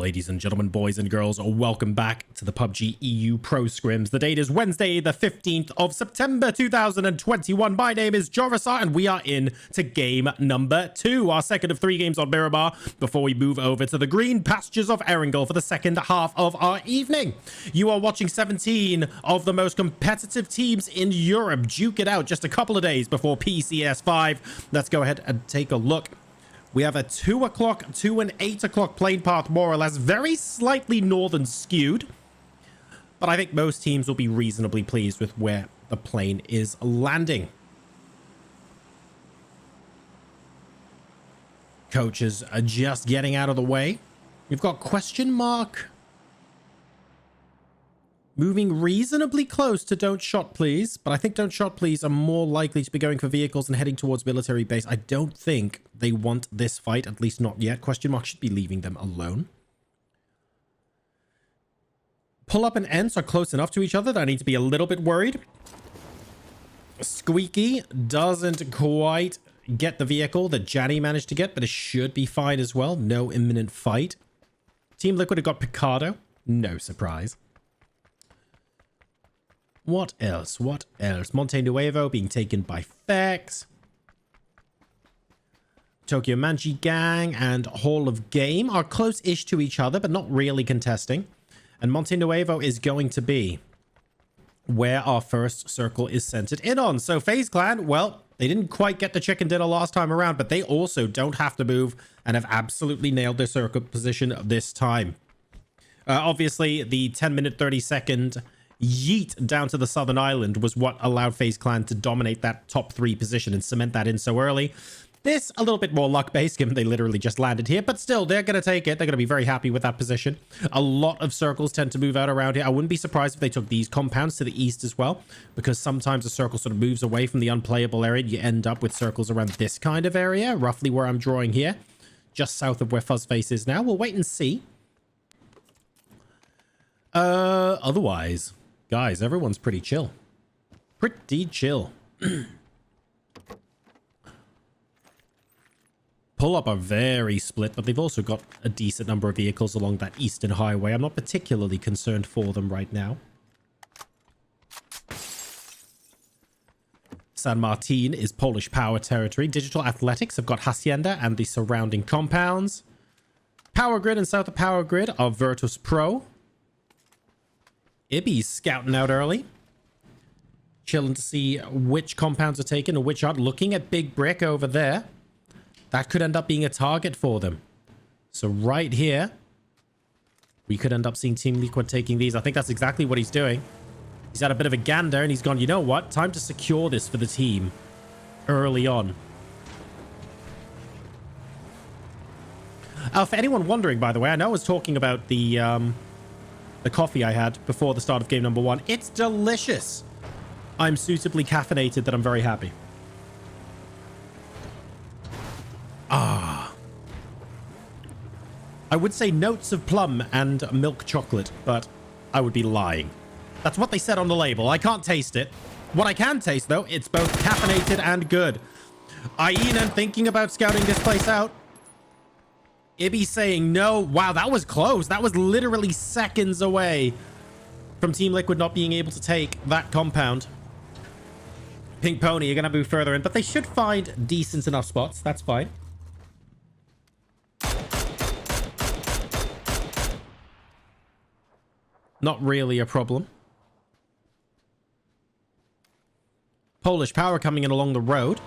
Ladies and gentlemen, boys and girls, welcome back to the PUBG EU Pro Scrims. The date is Wednesday, the 15th of September, 2021. My name is Jorisar, and we are in to game number 2, our second of 3 games on Miramar, before we move over to the green pastures of Erangel for the second half of our evening. You are watching 17 of the most competitive teams in Europe duke it out just a couple of days before PCS 5. Let's go ahead and take a look. We have a 2 o'clock, 2 and 8 o'clock plane path, more or less, very slightly northern skewed. But I think most teams will be reasonably pleased with where the plane is landing. Coaches are just getting out of the way. We've got question mark moving reasonably close to don't shot please, but I think don't shot please are more likely to be going for vehicles and heading towards military base. I don't think they want this fight, at least not yet. Question mark should be leaving them alone. Pull up and Ents are close enough to each other that I need to be a little bit worried. Squeaky doesn't quite get the vehicle that Janny managed to get, but it should be fine as well. No imminent fight. Team Liquid have got Picardo. No surprise. What else? What else? Monte Nuevo being taken by Fex. Tokyo Manji Gang and Hall of Game are close-ish to each other, but not really contesting. And Monte Nuevo is going to be where our first circle is centered in on. So FaZe Clan, well, they didn't quite get the chicken dinner last time around, but they also don't have to move and have absolutely nailed their circle position this time. Obviously, the 10-minute, 30-second yeet down to the southern island was what allowed FaZe Clan to dominate that top 3 position and cement that in so early. This, a little bit more luck-based, given they literally just landed here, but still, they're going to take it. They're going to be very happy with that position. A lot of circles tend to move out around here. I wouldn't be surprised if they took these compounds to the east as well, because sometimes a circle sort of moves away from the unplayable area, and you end up with circles around this kind of area, roughly where I'm drawing here, just south of where Fuzzface is now. We'll wait and see. Otherwise, guys, everyone's pretty chill. Pretty chill. Pull-up are very split, but they've also got a decent number of vehicles along that eastern highway. I'm not particularly concerned for them right now. San Martin is Polish Power territory. Digital Athletics have got Hacienda and the surrounding compounds. Power Grid and south of Power Grid are Virtus Pro. Ibby's scouting out early. Chilling to see which compounds are taken and which aren't. Looking at Big Brick over there. That could end up being a target for them. So right here, we could end up seeing Team Liquid taking these. I think that's exactly what he's doing. He's had a bit of a gander and he's gone, you know what? Time to secure this for the team early on. For anyone wondering, by the way, I know I was talking about the coffee I had before the start of game number 1. It's delicious. I'm suitably caffeinated that I'm very happy. I would say notes of plum and milk chocolate, but I would be lying. That's what they said on the label. I can't taste it. What I can taste, though, it's both caffeinated and good. Ian thinking about scouting this place out. Ibby saying no. Wow, that was close. That was literally seconds away from Team Liquid not being able to take that compound. Pink Pony, you're going to move further in, but they should find decent enough spots. That's fine. Not really a problem. Polish Power coming in along the road.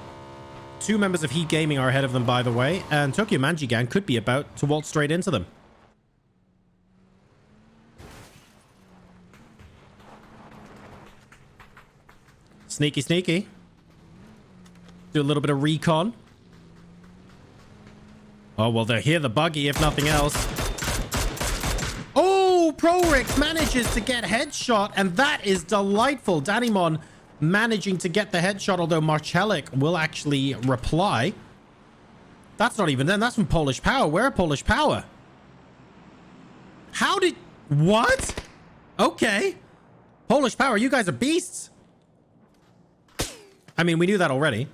2 members of Heat Gaming are ahead of them, by the way. And Tokyo Manji Gang could be about to waltz straight into them. Sneaky, sneaky. Do a little bit of recon. Oh, well, they're here, the buggy, if nothing else. ProRix manages to get headshot, and that is delightful. Danimon managing to get the headshot, although Marcellik will actually reply. That's not even them. That's from Polish Power. Where are Polish Power? How did... What? Okay. Polish Power, you guys are beasts. I mean, we knew that already.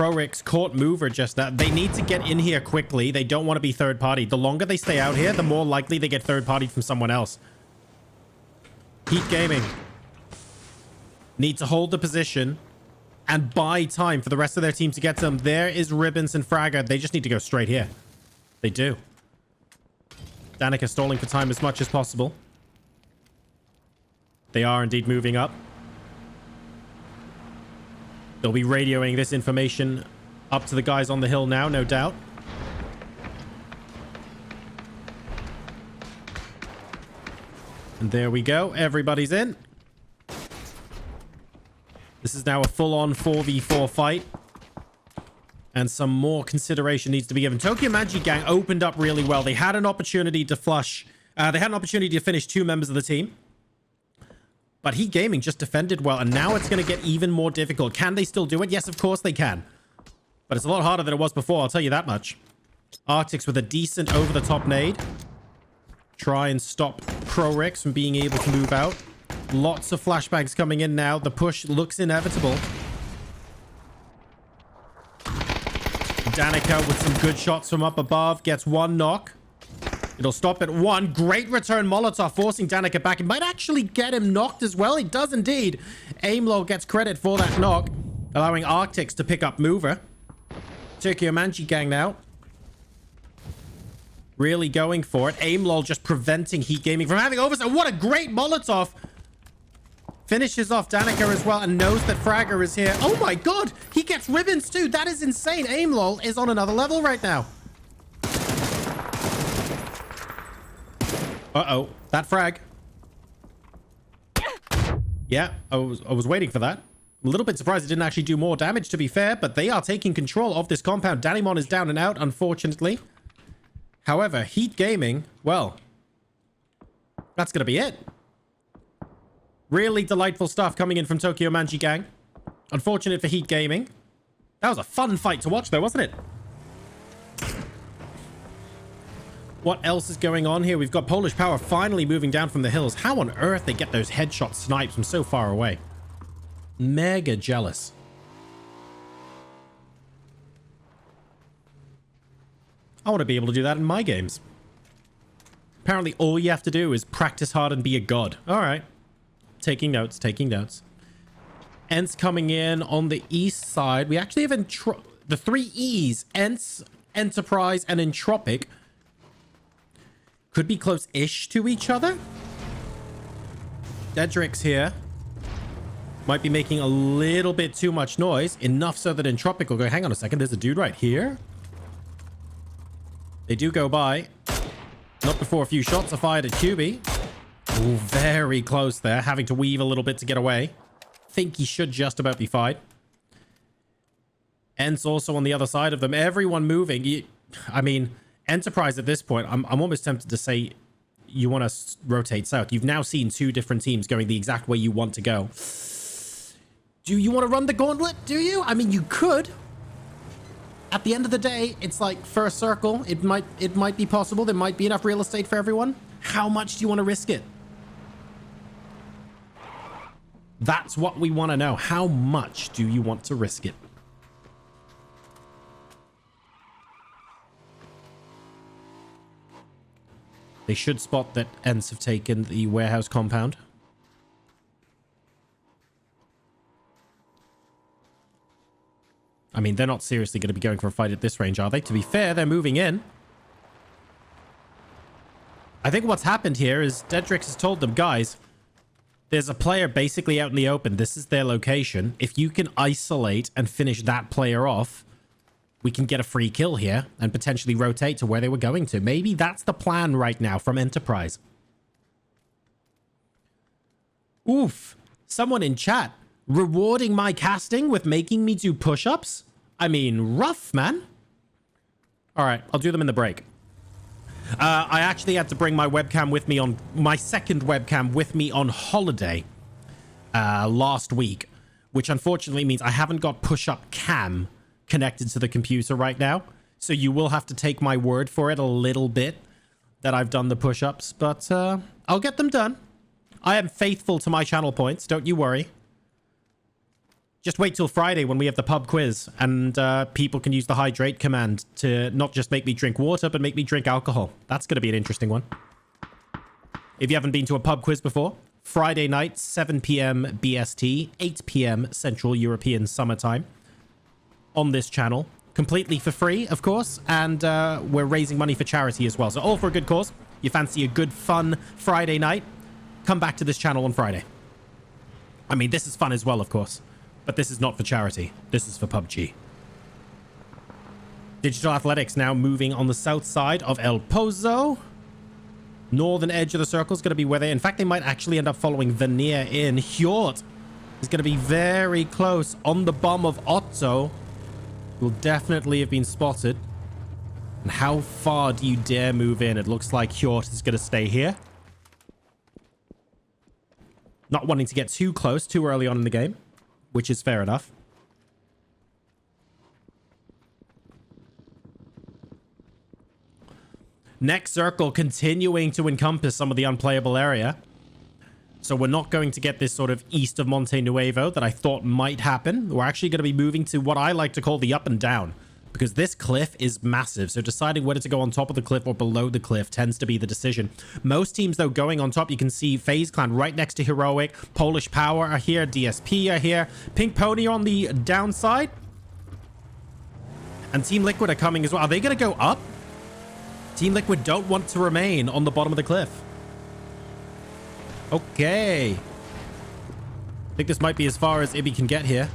Crowrix caught Mover just now. They need to get in here quickly. They don't want to be third party. The longer they stay out here, the more likely they get third party from someone else. Heat Gaming need to hold the position and buy time for the rest of their team to get to them. There is Ribbons and Fragger. They just need to go straight here. They do. Danica stalling for time as much as possible. They are indeed moving up. They'll be radioing this information up to the guys on the hill now, no doubt. And there we go. Everybody's in. This is now a full-on 4v4 fight. And some more consideration needs to be given. Tokyo Manji Gang opened up really well. They had an opportunity to flush. They had an opportunity to finish 2 members of the team. But Heat Gaming just defended well. And now it's going to get even more difficult. Can they still do it? Yes, of course they can. But it's a lot harder than it was before. I'll tell you that much. Arctics with a decent over-the-top nade. Try and stop Crowrix from being able to move out. Lots of flashbangs coming in now. The push looks inevitable. Danica with some good shots from up above. Gets 1 knock. It'll stop at 1. Great return Molotov, forcing Danica back. It might actually get him knocked as well. It does indeed. Aimlow gets credit for that knock, allowing Arctics to pick up Mover. Tokyo Manji Gang now. Really going for it. Aimlow just preventing Heat Gaming from having oversight. What a great Molotov. Finishes off Danica as well and knows that Fragger is here. Oh my god! He gets ribbons too! That is insane! Aimlol is on another level right now. Uh-oh. That frag. Yeah, I was waiting for that. I'm a little bit surprised it didn't actually do more damage, to be fair, but they are taking control of this compound. Danimon is down and out, unfortunately. However, Heat Gaming, well, that's gonna be it. Really delightful stuff coming in from Tokyo Manji Gang. Unfortunate for Heat Gaming. That was a fun fight to watch though, wasn't it? What else is going on here? We've got Polish Power finally moving down from the hills. How on earth they get those headshot snipes from so far away? Mega jealous. I want to be able to do that in my games. Apparently all you have to do is practice hard and be a god. All right. Taking notes, taking notes. Ents coming in on the east side. We actually have the 3 E's. Ents, Enterprise, and Entropic could be close-ish to each other. Dedrick's here. Might be making a little bit too much noise. Enough so that Entropic will go, hang on a second, there's a dude right here. They do go by. Not before a few shots are fired at QB. Ooh, very close there. Having to weave a little bit to get away. Think he should just about be fine. Ents also on the other side of them. Everyone moving. I mean, Enterprise at this point, I'm almost tempted to say you want to rotate south. You've now seen 2 different teams going the exact way you want to go. Do you want to run the gauntlet? Do you? I mean, you could. At the end of the day, it's like first circle. It might be possible. There might be enough real estate for everyone. How much do you want to risk it? That's what we want to know. How much do you want to risk it? They should spot that Ents have taken the warehouse compound. I mean, they're not seriously going to be going for a fight at this range, are they? To be fair, they're moving in. I think what's happened here is Dedrix has told them, guys, there's a player basically out in the open. This is their location. If you can isolate and finish that player off, we can get a free kill here and potentially rotate to where they were going to. Maybe that's the plan right now from Enterprise. Oof. Someone in chat rewarding my casting with making me do push-ups? I mean, rough, man. All right, I'll do them in the break. I actually had to bring my webcam with me on... my second webcam with me on holiday last week, which unfortunately means I haven't got push-up cam connected to the computer right now. So you will have to take my word for it a little bit that I've done the push-ups, but I'll get them done. I am faithful to my channel points, don't you worry. Just wait till Friday when we have the pub quiz and people can use the hydrate command to not just make me drink water, but make me drink alcohol. That's going to be an interesting one. If you haven't been to a pub quiz before, Friday night, 7 p.m. BST, 8 p.m. Central European Summertime on this channel. Completely for free, of course. And we're raising money for charity as well. So all for a good cause. You fancy a good, fun Friday night? Come back to this channel on Friday. I mean, this is fun as well, of course. But this is not for charity. This is for PUBG. Digital Athletics now moving on the south side of El Pozo. Northern edge of the circle is going to be where they... In fact, they might actually end up following Veneer in. Hjort is going to be very close on the bomb of Otto. Will definitely have been spotted. And how far do you dare move in? It looks like Hjort is going to stay here. Not wanting to get too close too early on in the game, which is fair enough. Next circle continuing to encompass some of the unplayable area. So we're not going to get this sort of east of Monte Nuevo that I thought might happen. We're actually going to be moving to what I like to call the up and down, because this cliff is massive. So deciding whether to go on top of the cliff or below the cliff tends to be the decision. Most teams, though, going on top, you can see FaZe Clan right next to Heroic. Polish Power are here. DSP are here. Pink Pony on the downside. And Team Liquid are coming as well. Are they going to go up? Team Liquid don't want to remain on the bottom of the cliff. Okay. I think this might be as far as Ibby can get here.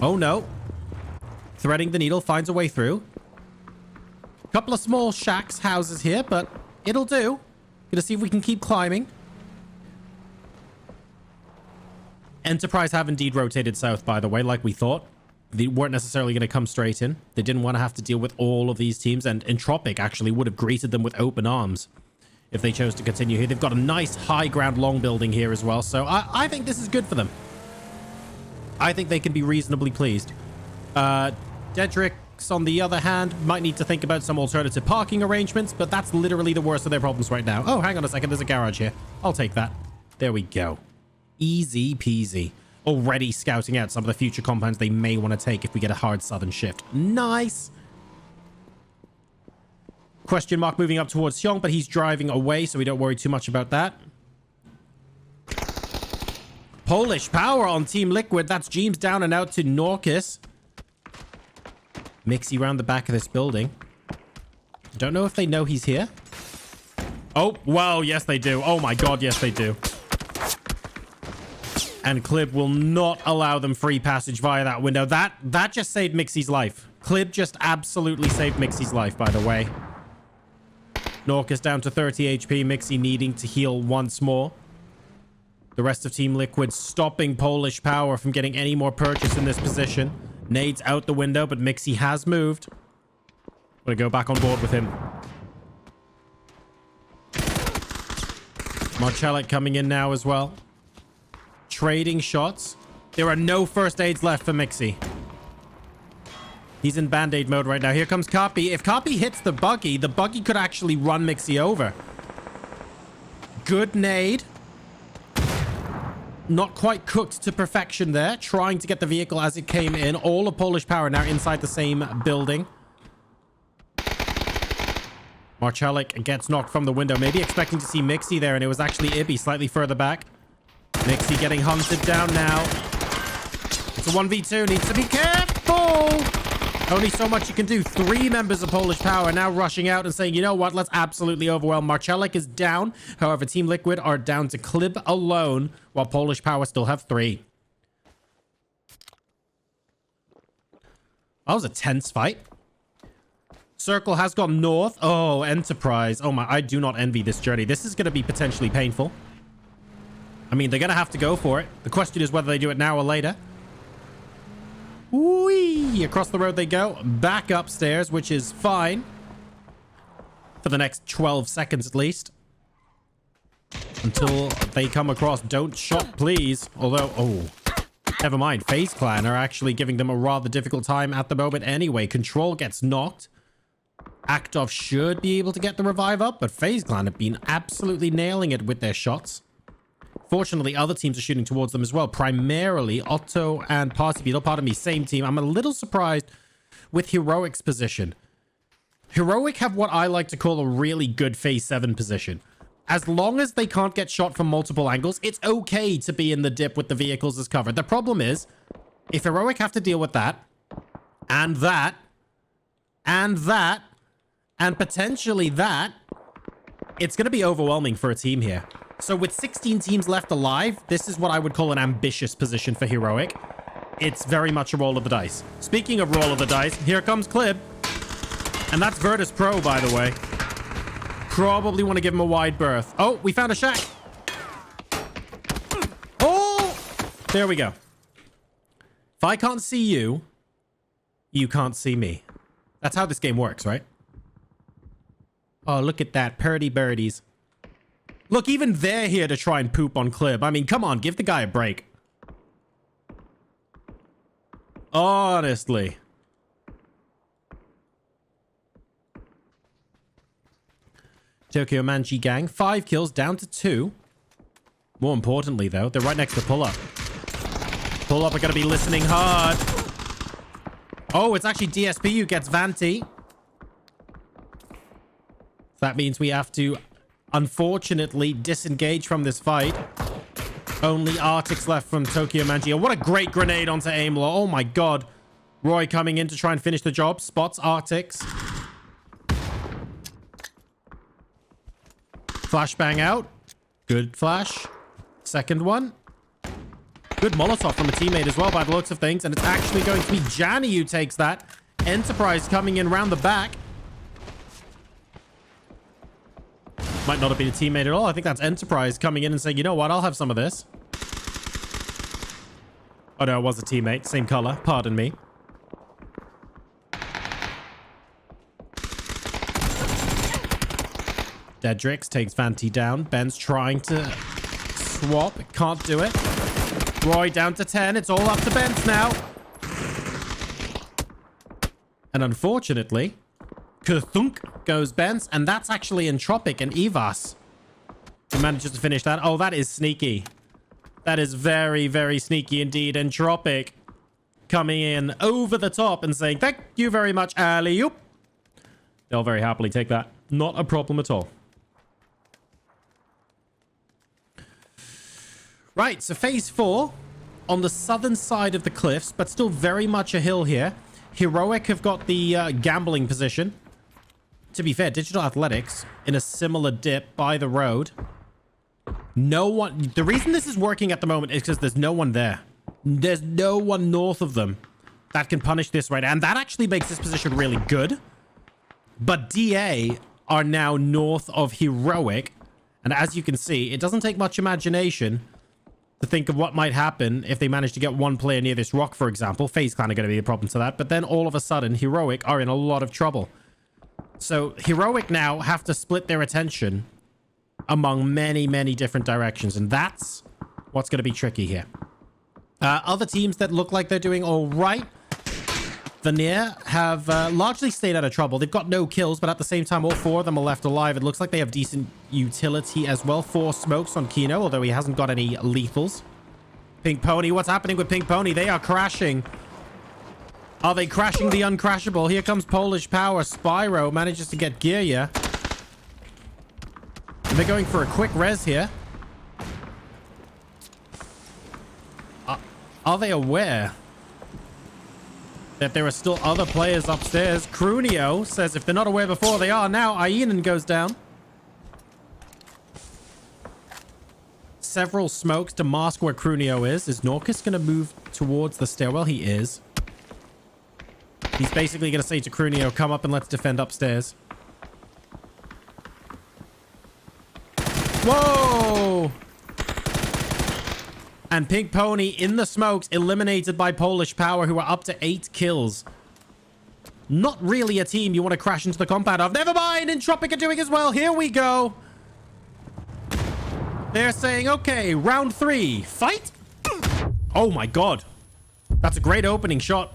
Oh, no. Threading the needle, finds a way through. Couple of small shacks, houses here, but it'll do. Gonna see if we can keep climbing. Enterprise have indeed rotated south, by the way, like we thought. They weren't necessarily going to come straight in. They didn't want to have to deal with all of these teams, and Entropic actually would have greeted them with open arms if they chose to continue here. They've got a nice high ground long building here as well, so I think this is good for them. I think they can be reasonably pleased. Dedricks, on the other hand, might need to think about some alternative parking arrangements, but that's literally the worst of their problems right now. Oh, hang on a second. There's a garage here. I'll take that. There we go. Easy peasy. Already scouting out some of the future compounds they may want to take if we get a hard southern shift. Nice. Question mark moving up towards Hyung, but he's driving away, so we don't worry too much about that. Polish Power on Team Liquid. That's Jeems down and out to Norcus. Mixie around the back of this building. Don't know if they know he's here. Oh, well, yes, they do. Oh, my God, yes, they do. And Clib will not allow them free passage via that window. That just saved Mixie's life. Clib just absolutely saved Mixie's life, by the way. Norcus down to 30 HP. Mixie needing to heal once more. The rest of Team Liquid stopping Polish Power from getting any more purchase in this position. Nades out the window, but Mixie has moved. Gonna go back on board with him. Marcellik coming in now as well. Trading shots. There are no first aids left for Mixie. He's in band-aid mode right now. Here comes Copy. If Copy hits the buggy could actually run Mixie over. Good nade. Not quite cooked to perfection there. Trying to get the vehicle as it came in. All of Polish Power now inside the same building. Marcellik gets knocked from the window. Maybe expecting to see Mixie there, and it was actually Ibby slightly further back. Mixie getting hunted down now. It's a 1v2. Needs to be careful. Only so much you can do. 3 members of Polish Power now rushing out and saying, you know what? Let's absolutely overwhelm. Marcellik is down. However, Team Liquid are down to Clib alone, while Polish Power still have 3. That was a tense fight. Circle has gone north. Oh, Enterprise. Oh my, I do not envy this journey. This is going to be potentially painful. I mean, they're going to have to go for it. The question is whether they do it now or later. Whee! Across the road they go. Back upstairs, which is fine. For the next 12 seconds at least. Until they come across. Don't shot, please. Although, oh, never mind. FaZe Clan are actually giving them a rather difficult time at the moment anyway. Control gets knocked. Actov should be able to get the revive up, but FaZe Clan have been absolutely nailing it with their shots. Fortunately, other teams are shooting towards them as well. Primarily, Otto and Party Beetle. Pardon me, same team. I'm a little surprised with Heroic's position. Heroic have what I like to call a really good phase 7 position. As long as they can't get shot from multiple angles, it's okay to be in the dip with the vehicles as cover. The problem is, if Heroic have to deal with that, and that, and that, and potentially that, it's going to be overwhelming for a team here. So with 16 teams left alive, this is what I would call an ambitious position for Heroic. It's very much a roll of the dice. Speaking of roll of the dice, here comes Clib. And that's Virtus Pro, by the way. Probably want to give him a wide berth. Oh, we found a shack. Oh! There we go. If I can't see you, you can't see me. That's how this game works, right? Oh, look at that. Purdy birdies. Look, even they're here to try and poop on Clib. I mean, come on, give the guy a break. Honestly. Tokyo Manji gang, 5 kills down to 2. More importantly, though, they're right next to Pull Up. Pull Up are going to be listening hard. Oh, it's actually DSP who gets Vanti. That means we have to, unfortunately, disengage from this fight. Only Arctics left from Tokyo Manji. Oh, what a great grenade onto Aimlaw. Oh my god. Roy coming in to try and finish the job. Spots Arctics. Flashbang out. Good flash. Second one. Good Molotov from a teammate as well by the looks of things. And it's actually going to be Janny who takes that. Enterprise coming in round the back. Might not have been a teammate at all. I think that's Enterprise coming in and saying, you know what, I'll have some of this. Oh no, it was a teammate. Same color. Pardon me. Dedrix takes Vanti down. Ben's trying to swap. Can't do it. Roy down to 10. It's all up to Ben's now. And unfortunately, Kathunk goes Benz, and that's actually Entropic and Evas who manages to finish that. Oh, that is sneaky. That is very, very sneaky indeed. Entropic coming in over the top and saying, thank you very much, alley-oop. They'll very happily take that. Not a problem at all. Right, so phase 4 on the southern side of the cliffs, but still very much a hill here. Heroic have got the gambling position. To be fair, Digital Athletics in a similar dip by the road. No one... The reason this is working at the moment is because there's no one there. There's no one north of them that can punish this right now. And that actually makes this position really good. But DA are now north of Heroic. And as you can see, it doesn't take much imagination to think of what might happen if they manage to get one player near this rock, for example. FaZe Clan are going to be a problem to that. But then all of a sudden, Heroic are in a lot of trouble. So Heroic now have to split their attention among many, many different directions. And that's what's going to be tricky here. Other teams that look like they're doing all right. Veneer have largely stayed out of trouble. They've got no kills, but at the same time, all 4 of them are left alive. It looks like they have decent utility as well. 4 smokes on Kino, although he hasn't got any lethals. Pink Pony, what's happening with Pink Pony? They are crashing. Are they crashing the uncrashable? Here comes Polish Power. Spyro manages to get Gearya. And they're going for a quick res here. Are they aware that there are still other players upstairs? Crunio says if they're not aware before, they are now. Aenon goes down. Several smokes to mask where Crunio is. Is Norcus going to move towards the stairwell? He is. He's basically going to say to Crunio, come up and let's defend upstairs. Whoa! And Pink Pony in the smokes, eliminated by Polish Power, who are up to 8 kills. Not really a team you want to crash into the compound of. Never mind, Entropic are doing as well. Here we go. They're saying, okay, round 3. Fight? Oh my god. That's a great opening shot.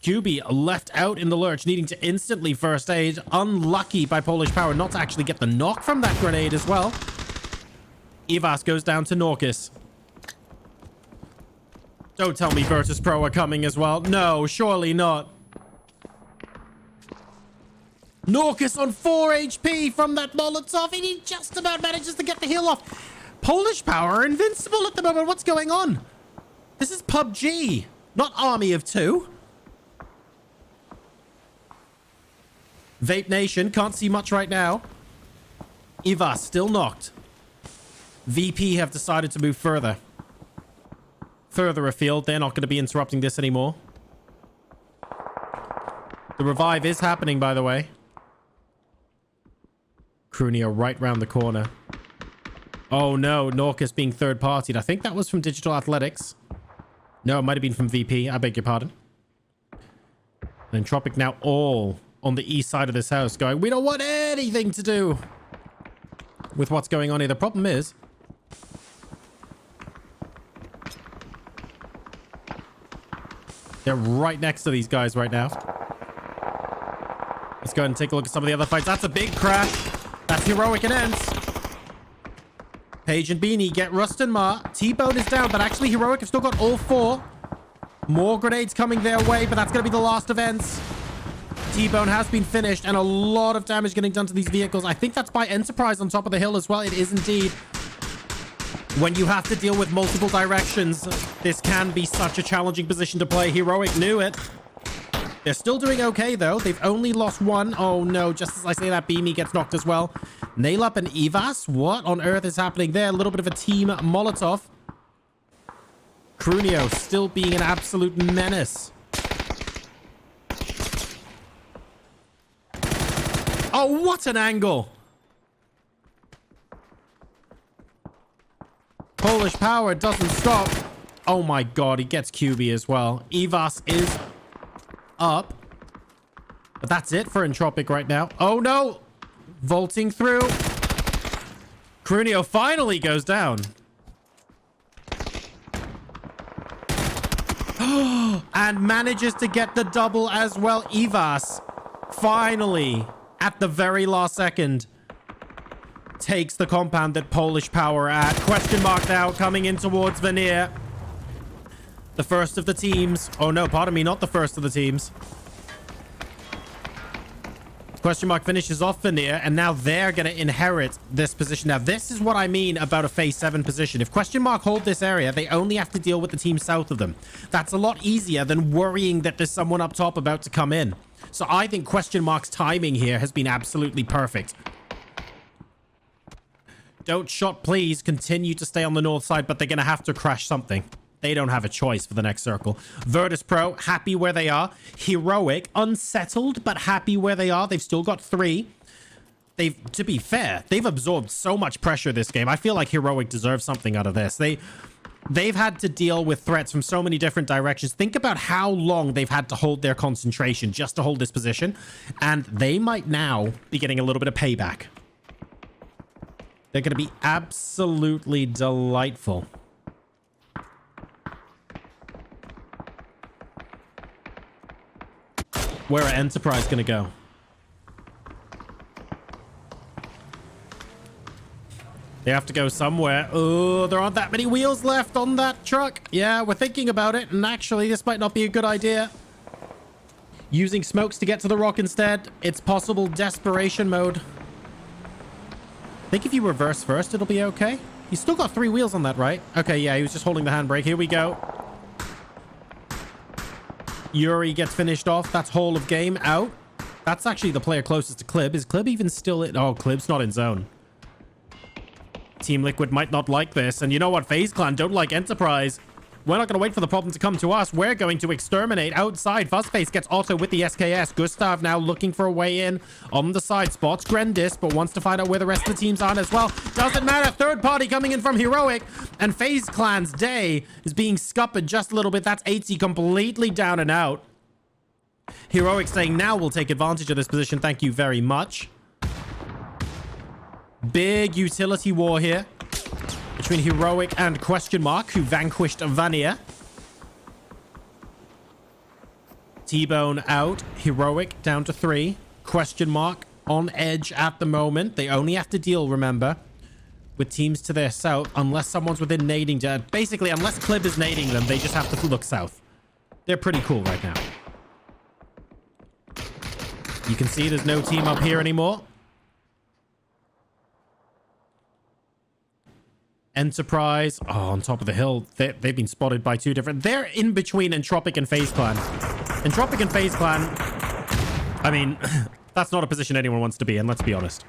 QB left out in the lurch, needing to instantly first aid. Unlucky by Polish Power not to actually get the knock from that grenade as well. Evas goes down to Norcus. Don't tell me Virtus Pro are coming as well. No, surely not. Norcus on 4 HP from that Molotov, and he just about manages to get the heal off. Polish Power are invincible at the moment. What's going on? This is PUBG, not Army of Two. Vape Nation, can't see much right now. Evas still knocked. VP have decided to move further. Further afield. They're not going to be interrupting this anymore. The revive is happening, by the way. Crunio right round the corner. Oh no, Norcus being third-partied. I think that was from Digital Athletics. No, it might have been from VP. I beg your pardon. And Entropic now all on the east side of this house going, we don't want anything to do with what's going on here. The problem is, they're right next to these guys right now. Let's go ahead and take a look at some of the other fights. That's a big crash. That's Heroic and Ents. Paige and Beanie get Rust and Ma. T-Bone is down, but actually Heroic have still got all 4. More grenades coming their way, but that's going to be the last of Ents. T-Bone has been finished, and a lot of damage getting done to these vehicles. I think that's by Enterprise on top of the hill as well. It is indeed. When you have to deal with multiple directions, this can be such a challenging position to play. Heroic knew it. They're still doing okay, though. They've only lost 1. Oh, no. Just as I say that, Beamy gets knocked as well. Nail-Up and Evas. What on earth is happening there? A little bit of a team Molotov. Crunio still being an absolute menace. Oh, what an angle. Polish Power doesn't stop. Oh, my God. He gets QB as well. Evas is up. But that's it for Entropic right now. Oh, no. Vaulting through. Crunio finally goes down. And manages to get the double as well. Evas finally, at the very last second, takes the compound that Polish Power at. Question mark now coming in towards Veneer. The first of the teams. Oh, no, pardon me, not the first of the teams. Question mark finishes off Veneer, and now they're going to inherit this position. Now, this is what I mean about a phase 7 position. If question mark hold this area, they only have to deal with the team south of them. That's a lot easier than worrying that there's someone up top about to come in. So I think question mark's timing here has been absolutely perfect. Don't shot, please. Continue to stay on the north side, but they're going to have to crash something. They don't have a choice for the next circle. Virtus Pro, happy where they are. Heroic, unsettled, but happy where they are. They've still got 3. To be fair, they've absorbed so much pressure this game. I feel like Heroic deserves something out of this. They've had to deal with threats from so many different directions. Think about how long they've had to hold their concentration just to hold this position. And they might now be getting a little bit of payback. They're going to be absolutely delightful. Where are Enterprise going to go? They have to go somewhere. Oh, there aren't that many wheels left on that truck. Yeah, we're thinking about it. And actually, this might not be a good idea. Using smokes to get to the rock instead. It's possible desperation mode. I think if you reverse first, it'll be okay. He's still got 3 wheels on that, right? Okay, yeah, he was just holding the handbrake. Here we go. Yuri gets finished off. That's whole of game out. That's actually the player closest to Clib. Is Clib even still in? Oh, Clib's not in zone. Team Liquid might not like this. And you know what? FaZe Clan don't like Enterprise. We're not going to wait for the problem to come to us. We're going to exterminate outside. Fuzzface gets auto with the SKS. Gustav now looking for a way in on the side. Spots Grendis, but wants to find out where the rest of the teams are as well. Doesn't matter. Third party coming in from Heroic. And FaZe Clan's day is being scuppered just a little bit. That's 80 completely down and out. Heroic saying, now we'll take advantage of this position. Thank you very much. Big utility war here between Heroic and question mark, who vanquished Vania. T-Bone out. Heroic down to 3. Question mark on edge at the moment. They only have to deal, remember, with teams to their south, unless someone's within nading. Basically, unless Clib is nading them, they just have to look south. They're pretty cool right now. You can see there's no team up here anymore. Enterprise. Oh, on top of the hill. They've been spotted by two different... They're in between Entropic and FaZe Clan. Entropic and FaZe Clan... I mean, that's not a position anyone wants to be in, let's be honest.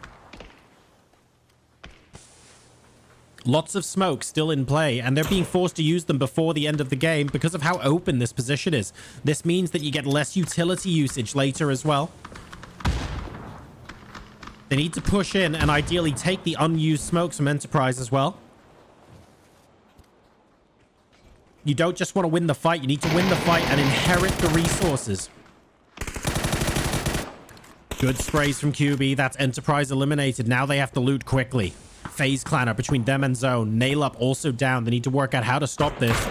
Lots of smoke still in play, and they're being forced to use them before the end of the game because of how open this position is. This means that you get less utility usage later as well. They need to push in and ideally take the unused smokes from Enterprise as well. You don't just want to win the fight. You need to win the fight and inherit the resources. Good sprays from QB. That's Enterprise eliminated. Now they have to loot quickly. FaZe Clan are between them and Zone. Nail Up also down. They need to work out how to stop this.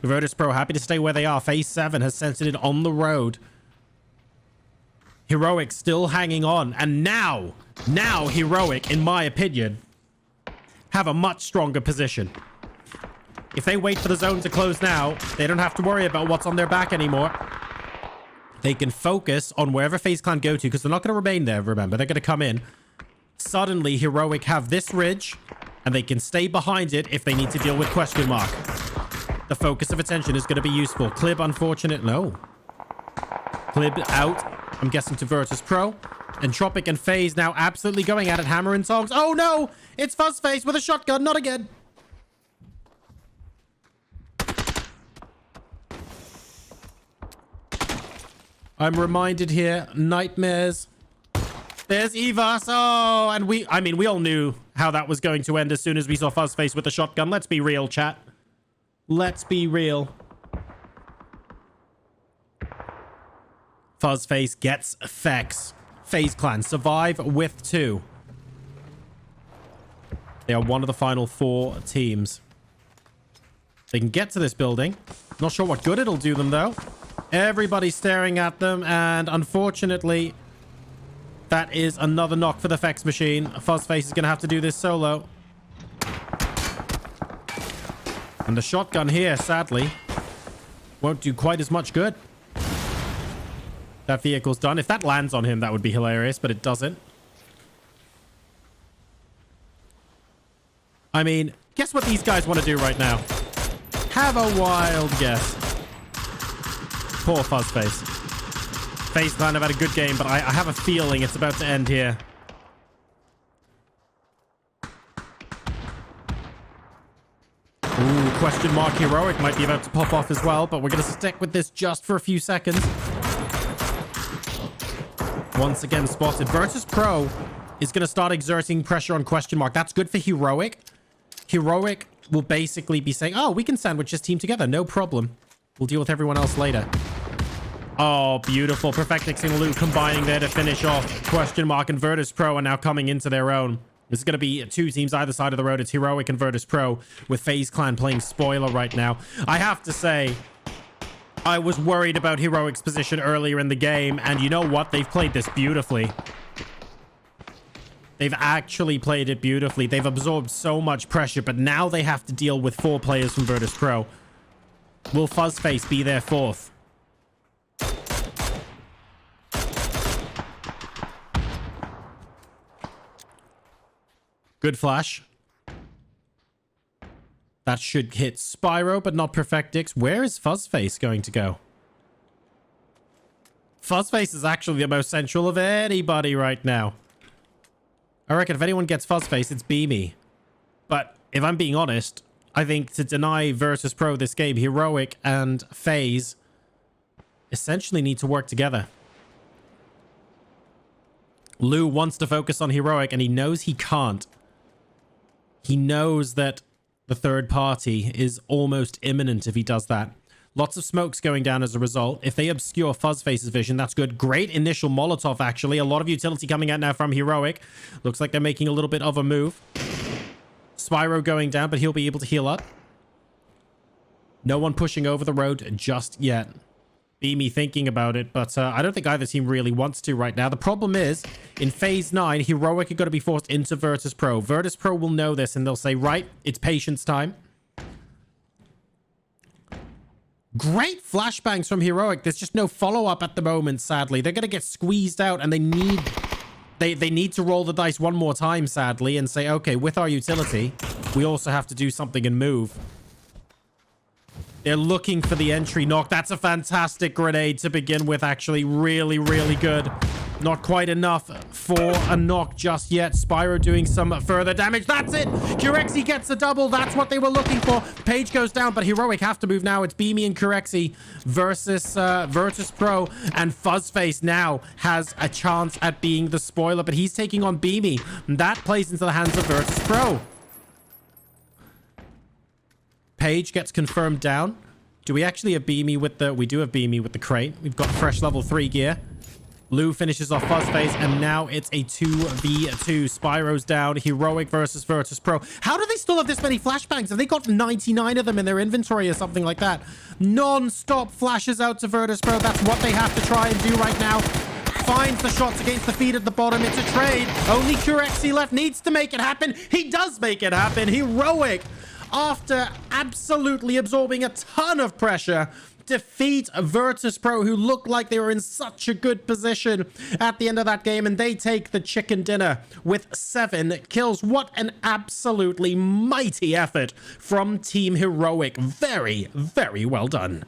Virtus Pro happy to stay where they are. FaZe 7 has censored it on the road. Heroic still hanging on. And now Heroic, in my opinion, have a much stronger position. If they wait for the zone to close now, they don't have to worry about what's on their back anymore. They can focus on wherever FaZe Clan go to, because they're not going to remain there, remember. They're going to come in. Suddenly, Heroic have this ridge, and they can stay behind it if they need to deal with question mark. The focus of attention is going to be useful. Clib, unfortunate. No. Clib out. I'm guessing to Virtus Pro. Entropic and FaZe now absolutely going at it. Hammer and tongs. Oh, no! It's Fuzzface with a shotgun. Not again. I'm reminded here. Nightmares. There's Evas. Oh, and we all knew how that was going to end as soon as we saw Fuzzface with the shotgun. Let's be real, chat. Let's be real. Fuzzface gets effects. FaZe Clan survive with 2. They are one of the final 4 teams. They can get to this building. Not sure what good it'll do them, though. Everybody's staring at them, and unfortunately... that is another knock for the Fex machine. Fuzzface is going to have to do this solo. And the shotgun here, sadly, won't do quite as much good. That vehicle's done. If that lands on him, that would be hilarious, but it doesn't. I mean, guess what these guys want to do right now? Have a wild guess. Poor Fuzzface. FaZe Clan have had a good game, but I have a feeling it's about to end here. Ooh, question mark Heroic might be about to pop off as well, but we're going to stick with this just for a few seconds. Once again spotted. Virtus Pro is going to start exerting pressure on question mark. That's good for Heroic. Heroic will basically be saying, oh, we can sandwich this team together. No problem. We'll deal with everyone else later. Oh, beautiful. Perfectix and Loot combining there to finish off. Question mark and Virtus Pro are now coming into their own. This is going to be 2 teams either side of the road. It's Heroic and Virtus Pro with FaZe Clan playing spoiler right now. I have to say, I was worried about Heroic's position earlier in the game, and you know what? They've played this beautifully. They've actually played it beautifully. They've absorbed so much pressure, but now they have to deal with 4 players from Virtus Pro. Will Fuzzface be their 4th? Good flash. That should hit Spyro, but not Perfectix. Where is Fuzzface going to go? Fuzzface is actually the most central of anybody right now. I reckon if anyone gets Fuzzface, it's Beamy. But if I'm being honest, I think to deny Virtus Pro this game, Heroic and FaZe essentially need to work together. Lou wants to focus on Heroic, and he knows he can't. He knows that the third party is almost imminent if he does that. Lots of smokes going down as a result. If they obscure Fuzzface's vision, that's good. Great initial Molotov, actually. A lot of utility coming out now from Heroic. Looks like they're making a little bit of a move. Spyro going down, but he'll be able to heal up. No one pushing over the road just yet. Beamy thinking about it, but I don't think either team really wants to right now. The problem is, in Phase 9, Heroic are going to be forced into Virtus Pro. Virtus Pro will know this, and they'll say, right, it's patience time. Great flashbangs from Heroic. There's just no follow-up at the moment, sadly. They're going to get squeezed out, and they need to roll the dice one more time, sadly, and say, okay, with our utility, we also have to do something and move. They're looking for the entry knock. That's a fantastic grenade to begin with, actually. Really, really good. Not quite enough for a knock just yet. Spyro doing some further damage. That's it. Kurexi gets a double. That's what they were looking for. Page goes down, but Heroic have to move now. It's Beamy and Kurexi versus Virtus Pro. And Fuzzface now has a chance at being the spoiler, but he's taking on Beamy. And that plays into the hands of Virtus Pro. Page gets confirmed down. Do we actually have Beamy with the... We do have Beamy with the crate. We've got fresh level 3 gear. Lou finishes off Fuzzface, and now it's a 2v2. Spyro's down. Heroic versus Virtus Pro. How do they still have this many flashbangs? Have they got 99 of them in their inventory or something like that? Non-stop flashes out to Virtus Pro. That's what they have to try and do right now. Finds the shots against the feet at the bottom. It's a trade. Only Kurexi left. Needs to make it happen. He does make it happen. Heroic, after absolutely absorbing a ton of pressure, defeat Virtus Pro, who looked like they were in such a good position at the end of that game, and they take the chicken dinner with 7 kills. What an absolutely mighty effort from Team Heroic. Very, very well done.